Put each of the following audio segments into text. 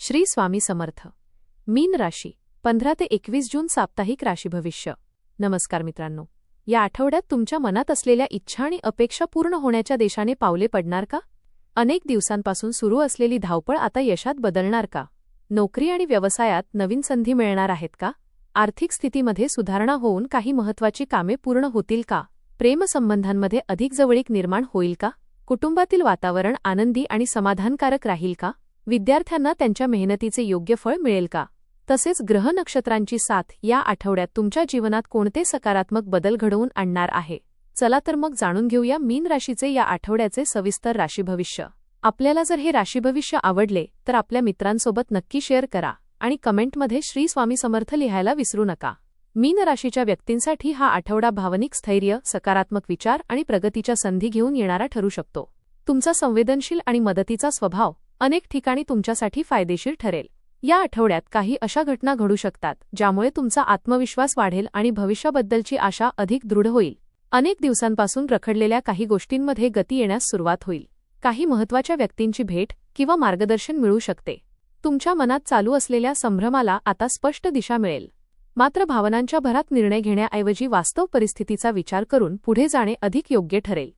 श्री स्वामी समर्थ. मीन राशी 15 ते 21 जून साप्ताहिक राशी भविष्य. नमस्कार मित्रांनो, या आठवड्यात तुमच्या मनात असलेल्या इच्छा आणि अपेक्षा पूर्ण होण्याच्या दिशेने पावले पडणार का? अनेक दिवसांपासून सुरू असलेली धावपळ आता यशात बदलणार का? नोकरी आणि व्यवसायात नवीन संधी मिळणार आहेत का? आर्थिक स्थितीमध्ये सुधारणा होऊन काही महत्त्वाची कामे पूर्ण होतील का? प्रेमसंबंधांमध्ये अधिक जवळीक निर्माण होईल का? कुटुंबातील वातावरण आनंदी आणि समाधानकारक राहील का? विद्यार्थ्यांना त्यांच्या मेहनतीचे योग्य फळ मिळेल का? तसेच ग्रह नक्षत्रांची साथ या आठवड्यात तुमच्या जीवनात कोणते सकारात्मक बदल घडवून आणणार आहे? चला तर मग जाणून घेऊया मीन राशीचे या आठवड्याचे सविस्तर राशी भविष्य. आपल्याला जर हे राशी भविष्य आवडले तर आपल्या मित्रांसोबत नक्की शेअर करा आणि कमेंटमध्ये श्री स्वामी समर्थ लिहायला विसरू नका. मीन राशीच्या व्यक्तींसाठी हा आठवडा भावनिक स्थैर्य, सकारात्मक विचार आणि प्रगतीच्या संधी घेऊन येणारा ठरू शकतो. तुमचा संवेदनशील आणि मदतीचा स्वभाव अनेक ठिकाणी तुमच्यासाठी फायदेशीर ठरेल. या आठवड्यात काही अशा घटना घडू शकतात ज्यामुळे तुमचा आत्मविश्वास वाढेल आणि भविष्याबद्दलची आशा अधिक दृढ होईल. अनेक दिवसांपासून रखडलेल्या काही गोष्टींमध्ये गती येण्यास सुरुवात होईल. काही महत्त्वाच्या व्यक्तींची भेट किंवा मार्गदर्शन मिळू शकते. तुमच्या मनात चालू असलेल्या संभ्रमाला आता स्पष्ट दिशा मिळेल. मात्र भावनांच्या भरात निर्णय घेण्याऐवजी वास्तव परिस्थितीचा विचार करून पुढे जाणे अधिक योग्य ठरेल.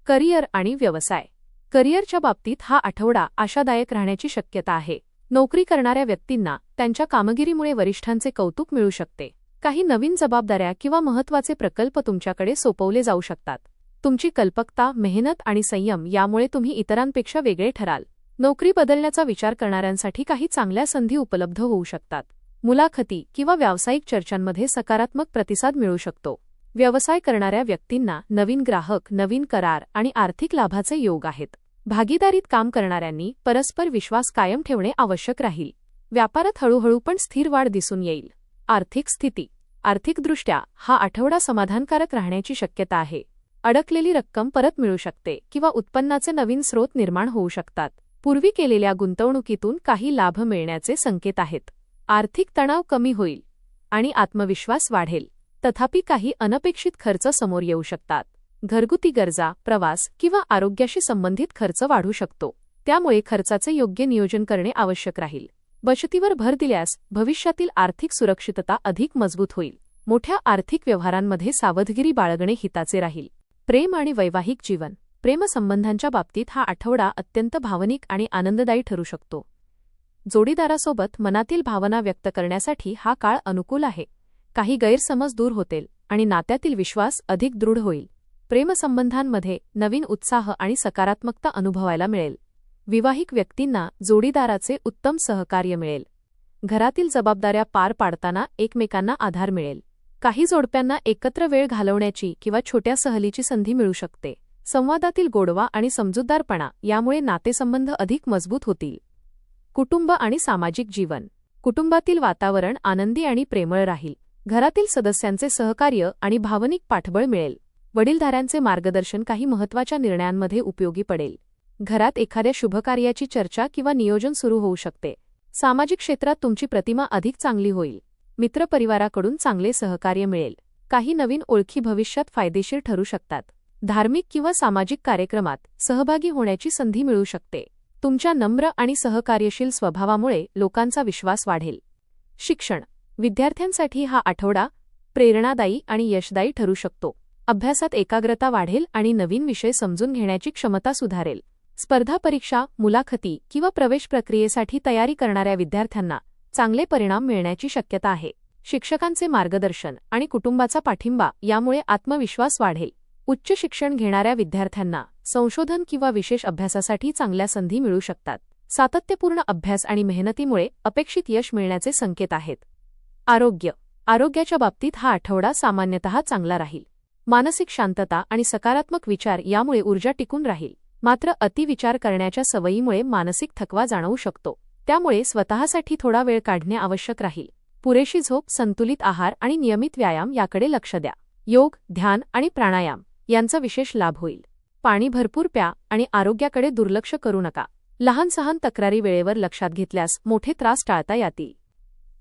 करिअर आणि व्यवसाय. करिअरच्या बाबतीत हा आठवडा आशादायक राहण्याची शक्यता आहे. नोकरी करणाऱ्या व्यक्तींना त्यांच्या कामगिरीमुळे वरिष्ठांचे कौतुक मिळू शकते. काही नवीन जबाबदाऱ्या किंवा महत्त्वाचे प्रकल्प तुमच्याकडे सोपवले जाऊ शकतात. तुमची कल्पकता, मेहनत आणि संयम यामुळे तुम्ही इतरांपेक्षा वेगळे ठराल. नोकरी बदलण्याचा विचार करणाऱ्यांसाठी काही चांगल्या संधी उपलब्ध होऊ शकतात. मुलाखती किंवा व्यावसायिक चर्चांमध्ये सकारात्मक प्रतिसाद मिळू शकतो. व्यवसाय करणाऱ्या व्यक्तींना नवीन ग्राहक, नवीन करार आणि आर्थिक लाभाचे योग आहेत. भागीदारीत काम करणाऱ्यांनी परस्पर विश्वास कायम ठेवणे आवश्यक राहील. व्यापारात हळूहळू पण स्थिर वाढ दिसून येईल. आर्थिक स्थिती. आर्थिकदृष्ट्या हा आठवडा समाधानकारक राहण्याची शक्यता आहे. अडकलेली रक्कम परत मिळू शकते किंवा उत्पन्नाचे नवीन स्रोत निर्माण होऊ शकतात. पूर्वी केलेल्या गुंतवणुकीतून काही लाभ मिळण्याचे संकेत आहेत. आर्थिक तणाव कमी होईल आणि आत्मविश्वास वाढेल. तथापि काही अनपेक्षित खर्च समोर येऊ शकतात. घरगुती गरजा, प्रवास किंवा आरोग्याशी संबंधित खर्च वाढू शकतो. त्यामुळे खर्चाचे योग्य नियोजन करणे आवश्यक राहील. बचतीवर भर दिल्यास भविष्यातील आर्थिक सुरक्षितता अधिक मजबूत होईल. मोठ्या आर्थिक व्यवहारांमध्ये सावधगिरी बाळगणे हिताचे राहील. प्रेम आणि वैवाहिक जीवन. प्रेमसंबंधांच्या बाबतीत हा आठवडा अत्यंत भावनिक आणि आनंददायी ठरू शकतो. जोडीदारासोबत मनातील भावना व्यक्त करण्यासाठी हा काळ अनुकूल आहे. काही गैरसमज दूर होतील आणि नात्यातील विश्वास अधिक दृढ होईल. प्रेमसंबंधांमध्ये नवीन उत्साह आणि सकारात्मकता अनुभवायला मिळेल. विवाहिक व्यक्तींना जोडीदाराचे उत्तम सहकार्य मिळेल. घरातील जबाबदाऱ्या पार पाडताना एकमेकांना आधार मिळेल. काही जोडप्यांना एकत्र वेळ घालवण्याची किंवा छोट्या सहलीची संधी मिळू शकते. संवादातील गोडवा आणि समजूतदारपणा यामुळे नातेसंबंध अधिक मजबूत होतील. कुटुंब आणि सामाजिक जीवन. कुटुंबातील वातावरण आनंदी आणि प्रेमळ राहील. घरातील सदस्यांचे सहकार्य आणि भावनिक पाठबळ मिळेल. वडीलधाऱ्यांचे मार्गदर्शन काही महत्त्वाच्या निर्णयांमध्ये उपयोगी पडेल. घरात एखाद्या शुभकार्याची चर्चा किंवा नियोजन सुरू होऊ शकते. सामाजिक क्षेत्रात तुमची प्रतिमा अधिक चांगली होईल. मित्रपरिवाराकडून चांगले सहकार्य मिळेल. काही नवीन ओळखी भविष्यात फायदेशीर ठरू शकतात. धार्मिक किंवा सामाजिक कार्यक्रमात सहभागी होण्याची संधी मिळू शकते. तुमच्या नम्र आणि सहकार्यशील स्वभावामुळे लोकांचा विश्वास वाढेल. शिक्षण. विद्यार्थ्यांसाठी हा आठवडा प्रेरणादायी आणि यशदायी ठरू शकतो. अभ्यासात एकाग्रता वाढेल आणि नवीन विषय समजून घेण्याची क्षमता सुधारेल. स्पर्धा परीक्षा, मुलाखती किंवा प्रवेश प्रक्रियेसाठी तयारी करणाऱ्या विद्यार्थ्यांना चांगले परिणाम मिळण्याची शक्यता आहे. शिक्षकांचे मार्गदर्शन आणि कुटुंबाचा पाठिंबा यामुळे आत्मविश्वास वाढेल. उच्च शिक्षण घेणाऱ्या विद्यार्थ्यांना संशोधन किंवा विशेष अभ्यासासाठी चांगल्या संधी मिळू शकतात. सातत्यपूर्ण अभ्यास आणि मेहनतीमुळे अपेक्षित यश मिळण्याचे संकेत आहेत. आरोग्य. आरोग्याच्या बाबतीत हा आठवडा सामान्यतः चांगला राहील. मानसिक शांतता आणि सकारात्मक विचार यामुळे ऊर्जा टिकून राहील. मात्र अतिविचार करण्याच्या सवयीमुळे मानसिक थकवा जाणवू शकतो. त्यामुळे स्वतःसाठी थोडा वेळ काढणे आवश्यक राहील. पुरेशी झोप, संतुलित आहार आणि नियमित व्यायाम याकडे लक्ष द्या. योग, ध्यान आणि प्राणायाम यांचा विशेष लाभ होईल. पाणी भरपूर प्या आणि आरोग्याकडे दुर्लक्ष करू नका. लहान-सहान तक्रारी वेळेवर लक्षात घेतल्यास मोठे त्रास टाळता येतील.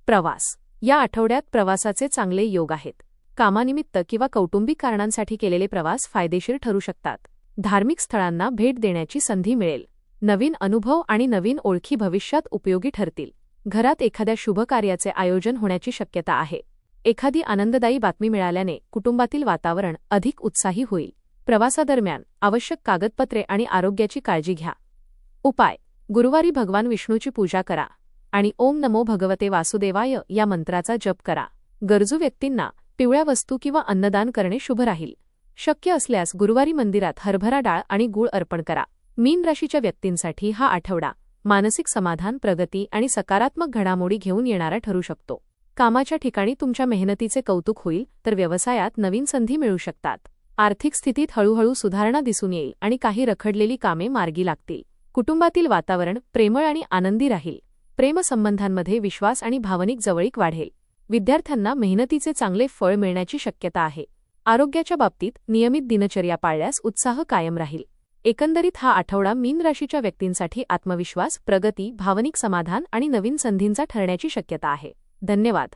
प्रवास. या आठवड्यात प्रवासाचे चांगले योग आहेत. कामानिमित्त किंवा कौटुंबिक कारणांसाठी केलेले प्रवास फायदेशीर ठरू शकतात. धार्मिक स्थळांना भेट देण्याची संधी मिळेल. नवीन अनुभव आणि नवीन ओळखी भविष्यात उपयोगी ठरतील. घरात एखाद्या शुभ कार्याचे आयोजन होण्याची शक्यता आहे. एखादी आनंददायी बातमी मिळाल्याने कुटुंबातील वातावरण अधिक उत्साही होईल. प्रवासादरम्यान आवश्यक कागदपत्रे आणि आरोग्याची काळजी घ्या. उपाय: गुरुवारी भगवान विष्णूची पूजा करा आणि ओम नमो भगवते वासुदेवाय या मंत्राचा जप करा. गरजू व्यक्तींना पिवळ्या वस्तू किंवा अन्नदान करणे शुभ राहील. शक्य असल्यास गुरुवारी मंदिरात हरभरा डाळ आणि गूळ अर्पण करा. मीन राशीच्या व्यक्तींसाठी हा आठवडा मानसिक समाधान, प्रगती आणि सकारात्मक घडामोडी घेऊन येणारा ठरू शकतो. कामाच्या ठिकाणी तुमच्या मेहनतीचे कौतुक होईल, तर व्यवसायात नवीन संधी मिळू शकतात. आर्थिक स्थितीत हळूहळू सुधारणा दिसून येईल आणि काही रखडलेली कामे मार्गी लागतील. कुटुंबातील वातावरण प्रेमळ आणि आनंदी राहील. प्रेमसंबंधांमध्ये विश्वास आणि भावनिक जवळीक वाढेल. विद्यार्थ्यांना मेहनतीचे चांगले फळ मिळण्याची शक्यता आहे. आरोग्याच्या बाबतीत नियमित दिनचर्या पाळल्यास उत्साह कायम राहील. एकंदरीत हा आठवडा मीन राशीच्या व्यक्तींसाठी आत्मविश्वास, प्रगती, भावनिक समाधान आणि नवीन संधींचा ठरण्याची शक्यता आहे. धन्यवाद.